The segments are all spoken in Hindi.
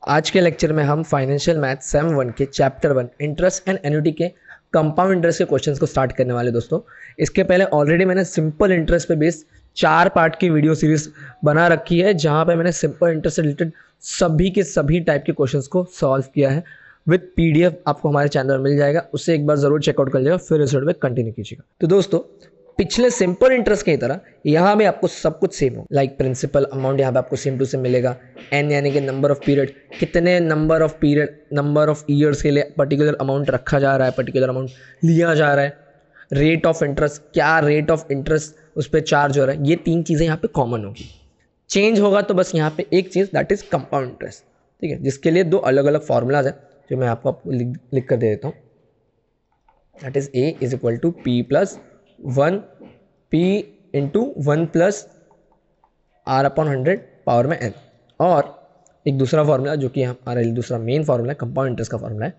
आज के लेक्चर में हम फाइनेंशियल मैथ सेम 1 के चैप्टर 1 इंटरेस्ट एंड एन्युटी के कंपाउंड इंटरेस्ट के क्वेश्चंस को स्टार्ट करने वाले दोस्तों। इसके पहले ऑलरेडी मैंने सिंपल इंटरेस्ट पे बेस्ड 4 पार्ट की वीडियो सीरीज बना रखी है, जहां पे मैंने सिंपल इंटरेस्ट से रिलेटेड सभी के सभी टाइप के क्वेश्चंस को सॉल्व किया है। विद PDF आपको हमारे चैनल में मिल जाएगा, उससे एक बार जरूर चेकआउट कर लीजिएगा, फिर इस वीडियो में कंटिन्यू कीजिएगा। तो दोस्तों, पिछले सिंपल इंटरेस्ट की तरह यहाँ भी आपको सब कुछ सेम हो, लाइक प्रिंसिपल अमाउंट यहाँ पे आपको सेम टू सेम मिलेगा। एन यानी कि नंबर ऑफ पीरियड, कितने number of period number of years के लिए पर्टिकुलर अमाउंट रखा जा रहा है, पर्टिकुलर अमाउंट लिया जा रहा है। रेट ऑफ इंटरेस्ट, क्या रेट ऑफ इंटरेस्ट उस पर चार्ज हो रहा है, ये 3 चीज़ें यहाँ पे कॉमन होगी। चेंज होगा तो बस यहाँ पे एक चीज़, दैट इज कंपाउंड इंटरेस्ट, ठीक है, जिसके लिए 2 अलग अलग फॉर्मूलाज है जो मैं आपको लिख कर दे देता हूँ। That is A is equal to P plus 1 P into 1 plus R upon 100 power में N। और एक दूसरा फार्मूला जो कि हमारा दूसरा मेन फार्मूला है, कंपाउंड इंटरेस्ट का फार्मूला है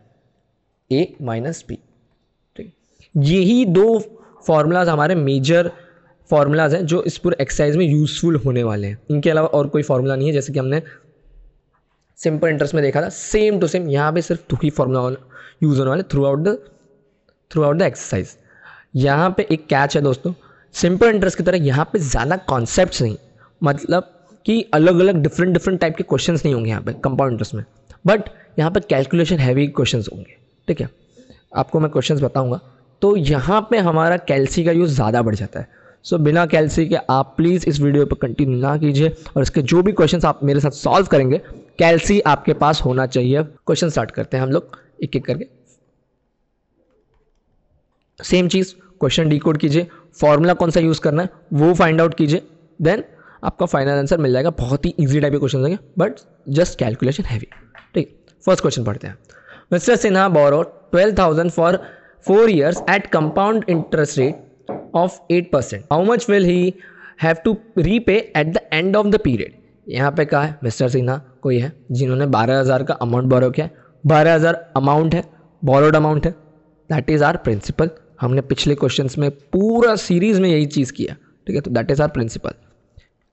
A माइनस P। ठीक, यही 2 फार्मूलाज हमारे मेजर फार्मूलाज हैं जो इस पूरे एक्सरसाइज में यूजफुल होने वाले हैं। इनके अलावा और कोई फार्मूला नहीं है, जैसे कि हमने सिंपल इंटरेस्ट में देखा था। सेम टू सेम यहाँ पे सिर्फ 2 ही फार्मूला यूज होने वाले थ्रू आउट द एक्सरसाइज। यहाँ पे एक कैच है दोस्तों, सिंपल इंटरेस्ट की तरह यहाँ पे ज़्यादा कॉन्सेप्ट्स नहीं, मतलब कि अलग अलग डिफरेंट टाइप के क्वेश्चंस नहीं होंगे यहाँ पे कंपाउंड इंटरेस्ट में, बट यहाँ पे कैलकुलेशन हैवी क्वेश्चंस होंगे। ठीक है, आपको मैं क्वेश्चंस बताऊंगा। तो यहाँ पे हमारा कैल्सी का यूज़ ज़्यादा बढ़ जाता है। सो बिना कैल्सी के आप प्लीज़ इस वीडियो पर कंटिन्यू ना कीजिए, और इसके जो भी क्वेश्चन आप मेरे साथ सॉल्व करेंगे, कैल्सी आपके पास होना चाहिए। क्वेश्चन स्टार्ट करते हैं हम लोग एक एक करके। सेम चीज़, क्वेश्चन डिकोड कीजिए, फॉर्मूला कौन सा यूज़ करना है वो फाइंड आउट कीजिए, देन आपका फाइनल आंसर मिल जाएगा। बहुत ही इजी टाइप के क्वेश्चन होंगे, बट जस्ट कैलकुलेशन हैवी। ठीक, फर्स्ट क्वेश्चन पढ़ते हैं। Mister Sinha borrow 12,000 for 4 years at compound interest rate of 8%। How much will he have to repay at the end of the period. यहाँ पे कहा है मिस्टर सिन्हा कोई है जिन्होंने 12,000 का अमाउंट बोरो किया है। 12,000 अमाउंट है, बोरोड अमाउंट है, दैट इज आर प्रिंसिपल। हमने पिछले क्वेश्चंस में पूरा सीरीज में यही चीज़ किया, ठीक है, तो दैट इज आर प्रिंसिपल।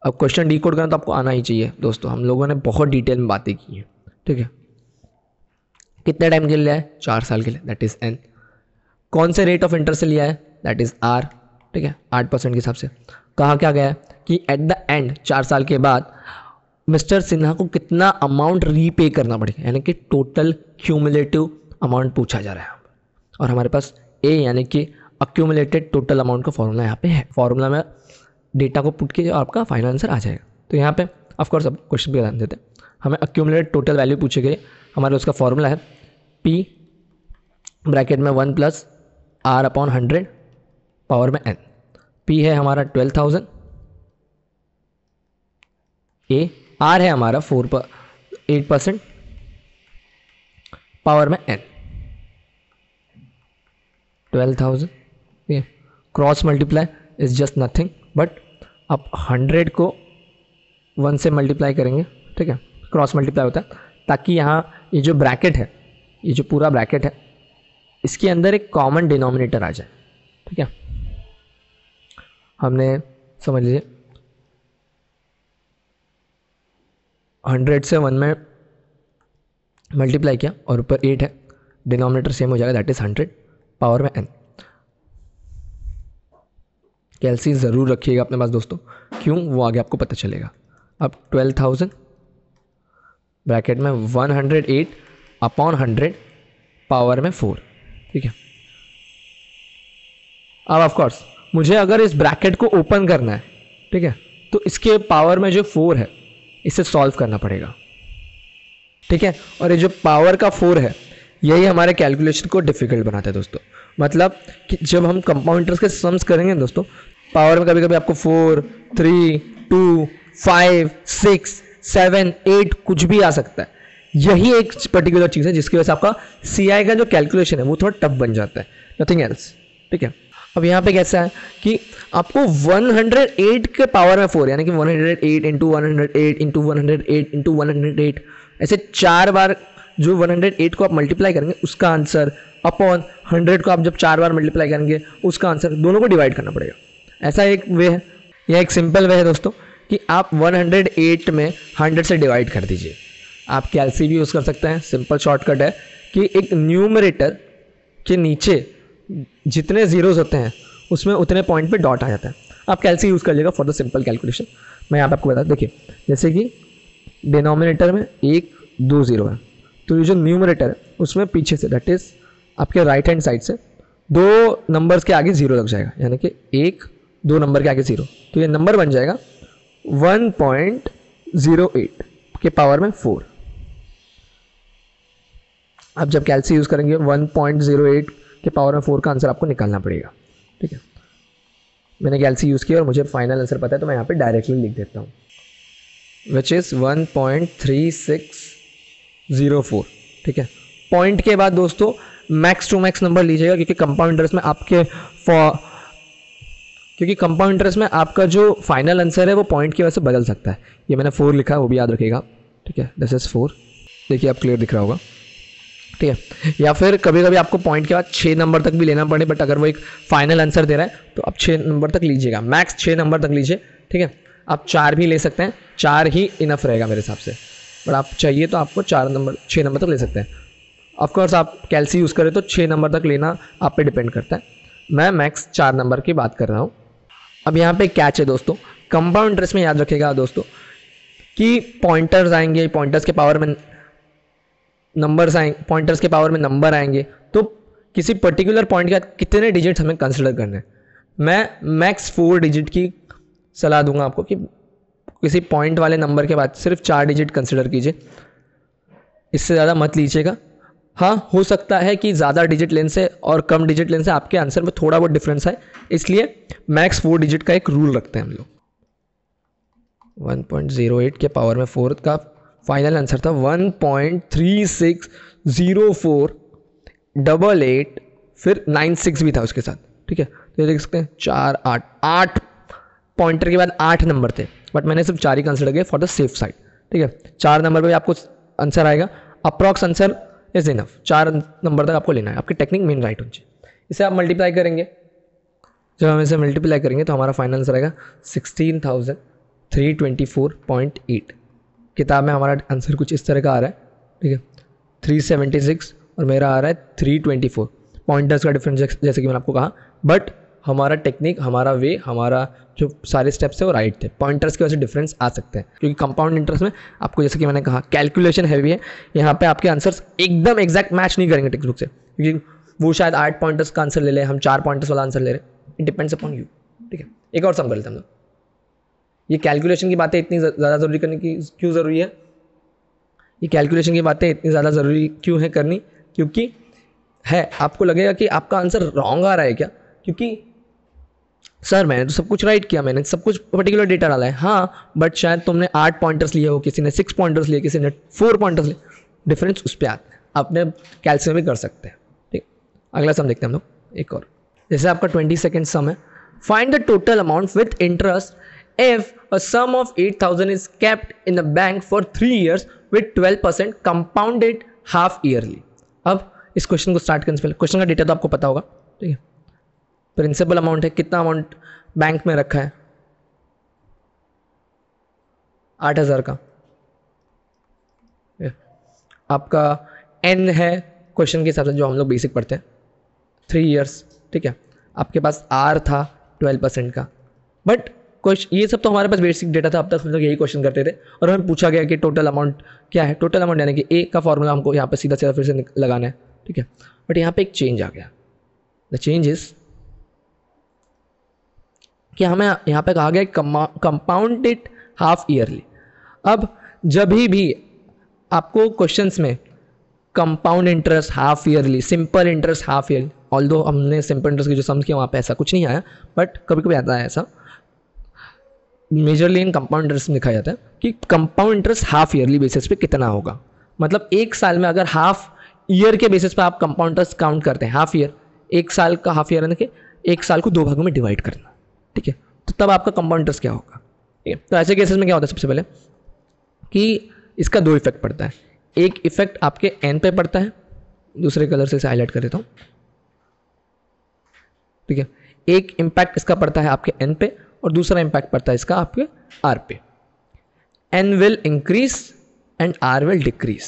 अब क्वेश्चन डिकोड करना तो आपको आना ही चाहिए दोस्तों, हम लोगों ने बहुत डिटेल में बातें की हैं। ठीक है, कितने टाइम के लिए लिया है, 4 साल के लिए, दैट इज N। कौन से रेट ऑफ इंटरेस्ट से लिया है, दैट इज R। ठीक है, 8% के हिसाब से। कहा क्या गया है कि एट द एंड 4 साल के बाद मिस्टर सिन्हा को कितना अमाउंट रीपे करना पड़ेगा, यानी कि टोटल क्यूमुलेटिव अमाउंट पूछा जा रहा है। और हमारे पास A यानी कि अक्यूमुलेटेड टोटल अमाउंट का फॉर्मूला यहाँ पे है। फॉर्मूला में डेटा को पुट कीजिए और आपका फाइनल आंसर आ जाएगा। तो यहाँ पे ऑफकोर्स अब क्वेश्चन पे ध्यान देते हैं। हमें अक्यूमुलेटेड टोटल वैल्यू पूछे गए, हमारे उसका फॉर्मूला है P ब्रैकेट में 1 प्लस R अपॉन 100 पावर में N। P है हमारा 12,000, A R है हमारा 8% पावर में N 12,000। ठीक है, cross multiply is just nothing, but आप 100 को 1 से मल्टीप्लाई करेंगे। ठीक है, क्रॉस मल्टीप्लाई होता है ताकि यहाँ ये जो ब्रैकेट है, ये जो पूरा ब्रैकेट है, इसके अंदर एक कॉमन डिनोमिनेटर आ जाए। ठीक है, हमने समझ लीजिए 100 से 1 में मल्टीप्लाई किया और ऊपर 8 है, डिनोमिनेटर सेम हो जाएगा, दैट इज 100 पावर में N। कैल्सी ज़रूर रखिएगा अपने पास दोस्तों, क्यों वो आगे आपको पता चलेगा। अब 12,000 ब्रैकेट में 108 अपॉन 100 पावर में 4। ठीक है, अब ऑफ कोर्स मुझे अगर इस ब्रैकेट को ओपन करना है, ठीक है, तो इसके पावर में जो 4 है इसे सॉल्व करना पड़ेगा। ठीक है, और ये जो पावर का 4 है यही हमारे कैलकुलेशन को डिफिकल्ट बनाता है दोस्तों। मतलब कि जब हम कंपाउंड इंटरेस्ट के सम्स करेंगे दोस्तों, पावर में कभी कभी आपको 4, 3, 2, 5, 6, 7, 8 कुछ भी आ सकता है। यही एक पर्टिकुलर चीज़ है जिसकी वजह से आपका CI का जो कैलकुलेशन है वो थोड़ा टफ बन जाता है, नथिंग एल्स। ठीक है, अब यहाँ पे कैसा है कि आपको 108 के पावर में 4 यानी कि 108 इंटू 108 इंटू 108 इंटू 108 ऐसे 4 बार जो 108 को आप मल्टीप्लाई करेंगे उसका आंसर अपॉन 100 को आप जब 4 बार मल्टीप्लाई करेंगे उसका आंसर, दोनों को डिवाइड करना पड़ेगा। ऐसा एक वे है, यह एक सिंपल वे है दोस्तों कि आप 108 में 100 से डिवाइड कर दीजिए। आप कैलसी भी यूज़ कर सकते हैं। सिंपल शॉर्टकट है कि एक न्यूमरेटर के नीचे जितने जीरोज होते हैं उसमें उतने पॉइंट पे डॉट आ जाता है। आप कैलसी यूज़ कर लीजिएगा फॉर द सिंपल कैलकुलेशन। मैं यहाँ पे आपको बता देखिए, जैसे कि डिनोमिनेटर में 1 2 0 है, तो ये जो न्यूमरेटर है उसमें पीछे से दैट इज आपके राइट हैंड साइड से 2 नंबर्स के आगे 0 लग जाएगा, यानी कि 1 2 नंबर के आगे 0, तो ये नंबर बन जाएगा 1.08 के पावर में 4। आप जब कैलसी यूज़ करेंगे 1.08 के पावर में 4 का आंसर आपको निकालना पड़ेगा। ठीक है, मैंने कैलसी यूज़ किया और मुझे फाइनल आंसर पता है, तो मैं यहाँ पे डायरेक्टली लिख देता हूँ, विच इज़ 1.3604। ठीक है, पॉइंट के बाद दोस्तों मैक्स टू मैक्स नंबर लीजिएगा, क्योंकि कंपाउंड इंटरेस्ट में आपका जो फाइनल आंसर है वो पॉइंट की वजह से बदल सकता है। ये मैंने 4 लिखा है, वो भी याद रखिएगा। ठीक है, दिस इज 4, देखिए आप क्लियर दिख रहा होगा। ठीक है, या फिर कभी कभी आपको पॉइंट के बाद 6 नंबर तक भी लेना पड़े, बट अगर वो एक फाइनल आंसर दे रहा है तो आप 6 नंबर तक लीजिएगा, मैक्स 6 नंबर तक लीजिए। ठीक है, आप 4 भी ले सकते हैं, 4 ही इनफ रहेगा मेरे हिसाब से, बट आप चाहिए तो आपको 6 नंबर तक ले सकते हैं। ऑफकोर्स आप कैलसी यूज़ करें तो 6 नंबर तक लेना आप पे डिपेंड करता है। मैं मैक्स 4 नंबर की बात कर रहा हूँ। अब यहाँ पे कैच है दोस्तों, कंपाउंड इंटरेस्ट में याद रखिएगा दोस्तों कि पॉइंटर्स आएंगे, पॉइंटर्स के पावर में नंबर्स आएंगे, पॉइंटर्स के पावर में नंबर आएंगे, तो किसी पर्टिकुलर पॉइंट के बाद कितने डिजिट्स हमें कंसिडर करने हैं। मैं मैक्स 4 डिजिट की सलाह दूंगा आपको कि किसी पॉइंट वाले नंबर के बाद सिर्फ 4 डिजिट कंसिडर कीजिए, इससे ज़्यादा मत लीजिएगा। हाँ, हो सकता है कि ज़्यादा डिजिट लेने से और कम डिजिट लेने से आपके आंसर में थोड़ा बहुत डिफरेंस है, इसलिए मैक्स 4 डिजिट का एक रूल रखते हैं हम लोग। 1.08 के पावर में 4 का फाइनल आंसर था 1.360488, फिर 96 भी था उसके साथ। ठीक है, तो ये देख सकते हैं 4 8 पॉइंटर के बाद 8 नंबर थे, बट मैंने सिर्फ 4 ही कंसिडर किए फॉर द सेफ साइड। ठीक है, 4 नंबर पे आपको आंसर आएगा, approx answer is enough, 4 number तक आपको लेना है, आपकी टेक्निक मेन राइट होनी चाहिए। इसे आप मल्टीप्लाई करेंगे, जब हम इसे मल्टीप्लाई करेंगे तो हमारा फाइनल आंसर आएगा 16,324.8। किताब में हमारा आंसर कुछ इस तरह का आ रहा है। ठीक है, 376 और मेरा आ रहा है 324। पॉइंटर्स का डिफरेंस जैसे कि मैंने आपको कहा, बट हमारा टेक्निक, हमारा वे, हमारा जो सारे स्टेप्स है वो राइट थे। पॉइंटर्स की वजह से डिफरेंस आ सकते हैं, क्योंकि कंपाउंड इंटरेस्ट में आपको जैसे कि मैंने कहा कैलकुलेशन हैवी है, यहाँ पे आपके आंसर्स एकदम एग्जैक्ट मैच नहीं करेंगे टेक्स्ट बुक से, क्योंकि वो शायद 8 पॉइंटर्स का आंसर ले ले, हम 4 पॉइंटर्स वाला आंसर ले रहे हैं। It depends upon you. ठीक है, एक और सम कर लेते हैं हम लोग। ये कैलकुलेशन की बातें इतनी ज़्यादा ज़रूरी करने की क्यों ज़रूरी है, ये कैलकुलेशन की बातें इतनी ज़्यादा ज़रूरी क्यों है करनी, क्योंकि है आपको लगेगा कि आपका आंसर रॉन्ग आ रहा है क्या, क्योंकि सर मैंने तो सब कुछ राइट किया, मैंने सब कुछ पर्टिकुलर डेटा डाला है। हाँ, बट शायद तुमने 8 पॉइंटर्स लिए हो, किसी ने 6 पॉइंटर्स लिए, किसी ने 4 पॉइंटर्स लिए, डिफरेंस उस पर आता है। अपने कैलकुलेशन भी कर सकते हैं। ठीक, अगला सम देखते हैं हम लोग एक और। जैसे आपका 20 सेकेंड सम है, find the total amount with interest if a sum of 8,000 is kept in the bank for 3 years with 12% compounded half yearly। अब इस क्वेश्चन को स्टार्ट करने से पहले क्वेश्चन का डेटा तो आपको पता होगा। ठीक है, प्रिंसिपल अमाउंट है, कितना अमाउंट बैंक में रखा है, 8,000 का। आपका एन है क्वेश्चन के हिसाब से जो हम लोग बेसिक पढ़ते हैं, 3 years। ठीक है, आपके पास आर था 12% का, बट ये सब तो हमारे पास बेसिक डेटा था, अब तक हम लोग यही क्वेश्चन करते थे, और हमें पूछा गया कि टोटल अमाउंट क्या है। टोटल अमाउंट यानी कि ए का फॉर्मूला हमको यहाँ पे सीधा सीधा फिर से लगाना है। ठीक है, बट यहाँ पे एक चेंज आ गया। द चेंज इज कि हमें यहाँ पे कहा गया कंपाउंडेड हाफ ईयरली। अब जब भी आपको क्वेश्चंस में compound interest half yearly, simple interest half yearly, although हमने सिंपल इंटरेस्ट की जो सम किया वहाँ पे ऐसा कुछ नहीं आया, बट कभी कभी आता है ऐसा, मेजरली इन कंपाउंड इंटरेस्ट में लिखा जाता है कि compound interest half yearly basis पे कितना होगा। मतलब एक साल में अगर हाफ ईयर के बेसिस पे आप कंपाउंड इंटरेस्ट काउंट करते हैं, हाफ ईयर, एक साल का हाफ ईयर है कि एक साल को 2 भागों में डिवाइड करना। ठीक है, तो तब आपका कंपाउंड इंटरेस्ट क्या होगा। ठीक है, तो ऐसे केसेस में क्या होता है, सबसे पहले कि इसका 2 इफेक्ट पड़ता है। एक इफेक्ट आपके एन पे पड़ता है, दूसरे कलर से इसे हाईलाइट कर देता हूँ। ठीक है, एक इम्पैक्ट इसका पड़ता है आपके एन पे और दूसरा इम्पैक्ट पड़ता है इसका आपके आर पे। N will increase and R will decrease.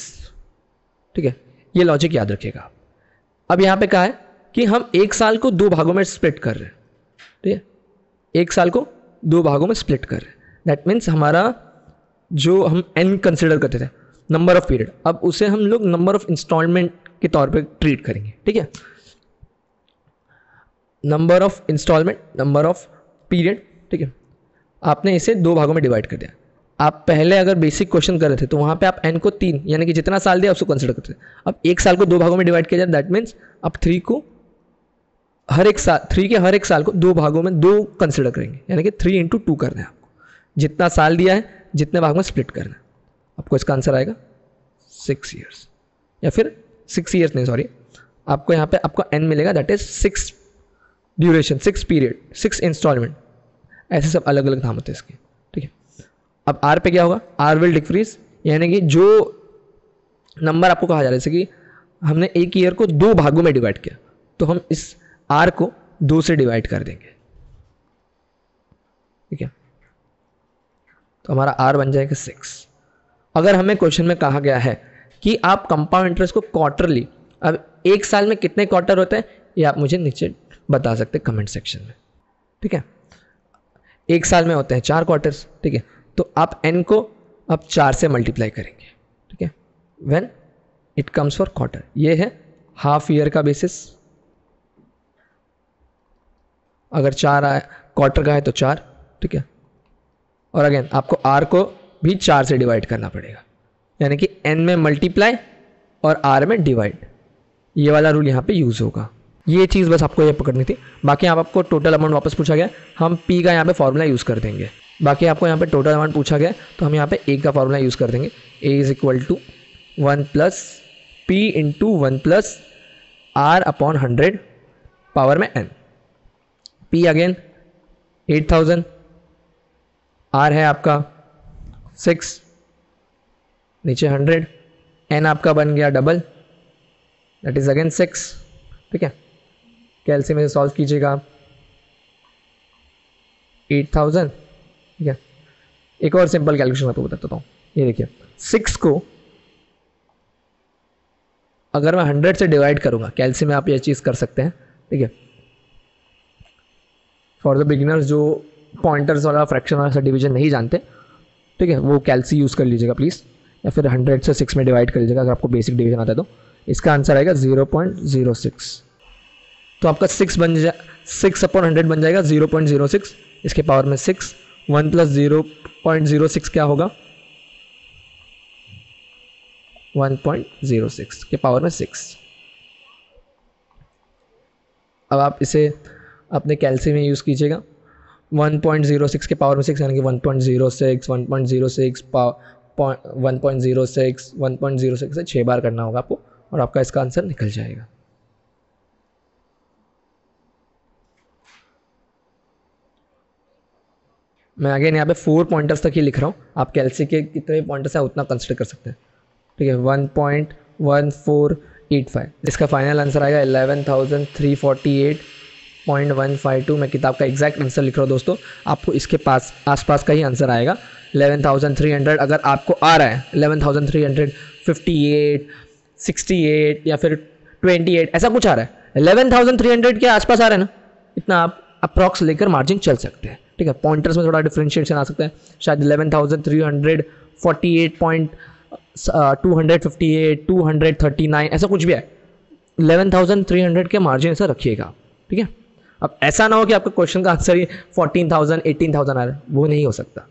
ठीक है, ये लॉजिक याद रखिएगा। अब यहाँ पे कहा है कि हम एक साल को 2 भागों में स्प्लिट कर रहे हैं। ठीक है, एक साल को 2 भागों में स्प्लिट कर रहे हैं। दैट मीन्स हमारा जो हम n कंसिडर करते थे नंबर ऑफ पीरियड, अब उसे हम लोग नंबर ऑफ इंस्टॉलमेंट के तौर पे ट्रीट करेंगे। ठीक है, number of instalment, number of period. ठीक है, आपने इसे 2 भागों में डिवाइड कर दिया। आप पहले अगर बेसिक क्वेश्चन कर रहे थे तो वहाँ पे आप n को 3 यानी कि जितना साल दिया उसको कंसिडर करते थे। अब एक साल को 2 भागों में डिवाइड किया जाए, दैट मीन्स आप 3 के हर एक साल को 2 भागों में 2 कंसिडर करेंगे, यानी कि 3 इंटू 2 करना है आपको। जितना साल दिया है जितने भाग में स्प्लिट करना है, आपको इसका आंसर आएगा 6 ईयर्स, या फिर 6 ईयर्स नहीं, सॉरी, आपको यहाँ पे आपको n मिलेगा, that is 6 duration, 6 period, 6 instalment, ऐसे सब अलग अलग नाम होते हैं इसके। ठीक है, अब r पे क्या होगा, r विल डिक्रीज, यानी कि जो नंबर आपको कहा जा रहा है, जैसे कि हमने एक ईयर को 2 भागों में डिवाइड किया तो हम इस r को 2 से डिवाइड कर देंगे। ठीक है, तो हमारा r बन जाएगा 6। अगर हमें क्वेश्चन में कहा गया है कि आप कंपाउंड इंटरेस्ट को क्वार्टरली, अब एक साल में कितने क्वार्टर होते हैं ये आप मुझे नीचे बता सकते हैं कमेंट सेक्शन में। ठीक है, एक साल में होते हैं 4 क्वार्टर्स। ठीक है, तो आप n को अब 4 से मल्टीप्लाई करेंगे। ठीक है, when it comes for quarter, ये है हाफ ईयर का बेसिस। अगर 4 आए क्वार्टर का है तो 4। ठीक है, और अगेन आपको r को भी 4 से डिवाइड करना पड़ेगा, यानी कि n में मल्टीप्लाई और r में डिवाइड, ये वाला रूल यहाँ पे यूज़ होगा। ये चीज़ बस आपको ये पकड़नी थी। बाकी यहाँ आपको टोटल अमाउंट वापस पूछा गया, हम p का यहाँ पे फॉर्मूला यूज़ कर देंगे। बाकी आपको यहाँ पे टोटल अमाउंट पूछा गया तो हम यहाँ पे a का फॉर्मूला यूज़ कर देंगे, a is equal to 1 plus p into 1 plus r upon 100 power में n। p अगेन 8000, r है आपका 6, नीचे 100, n आपका बन गया डबल, दैट इज अगेन 6। ठीक है, कैलसी में सॉल्व कीजिएगा आप 8000। ठीक है, एक और सिंपल कैलकुलेशन आपको बताता हूँ। ये देखिए 6 को अगर मैं 100 से डिवाइड करूँगा, कैलसी में आप ये चीज़ कर सकते हैं। ठीक है, फॉर द बिगिनर्स जो पॉइंटर्स वाला फ्रैक्शन वाला डिवीजन नहीं जानते, ठीक है, वो कैलसी यूज़ कर लीजिएगा प्लीज़, या फिर 100 से 6 में डिवाइड कर लीजिएगा अगर आपको बेसिक डिवीजन आता है तो। इसका आंसर आएगा 0.06। तो आपका 6 अपॉन 100 बन जाएगा 0.06, इसके पावर में 6। 1 प्लस 0.06 क्या होगा, 1.06 के पावर में 6। अब आप इसे अपने कैलसी में यूज़ कीजिएगा, 1.06 के पावर में 6 यानी कि 1.06, 1.06, 1.06, 1.06 से 6 बार करना होगा आपको और आपका इसका आंसर निकल जाएगा। मैं अगेन यहाँ पे 4 पॉइंटर्स तक ही लिख रहा हूँ, आप कैलसी के कितने पॉइंटर्स हैं उतना कंसिडर कर सकते हैं। ठीक है, 1.1485, इसका फाइनल आंसर आएगा 11,348.152। मैं किताब का एग्जैक्ट आंसर लिख रहा हूँ दोस्तों, आपको इसके पास आसपास का ही आंसर आएगा 11,300। अगर आपको आ रहा है 11,358, 68 या फिर 28 ऐसा कुछ आ रहा है, 11,300 के आसपास आ रहा है ना, इतना आप अप्रॉक्स लेकर मार्जिन चल सकते हैं। ठीक है, पॉइंटर्स में थोड़ा डिफरेंशिएशन आ सकता है, शायद 11,348, 258, 239 ऐसा कुछ भी है, 11,300 के मार्जिन ऐसा रखिएगा। ठीक है, अब ऐसा ना हो कि आपका क्वेश्चन का आंसर ही 14,000, 18,000 आ रहा है, वो नहीं हो सकता।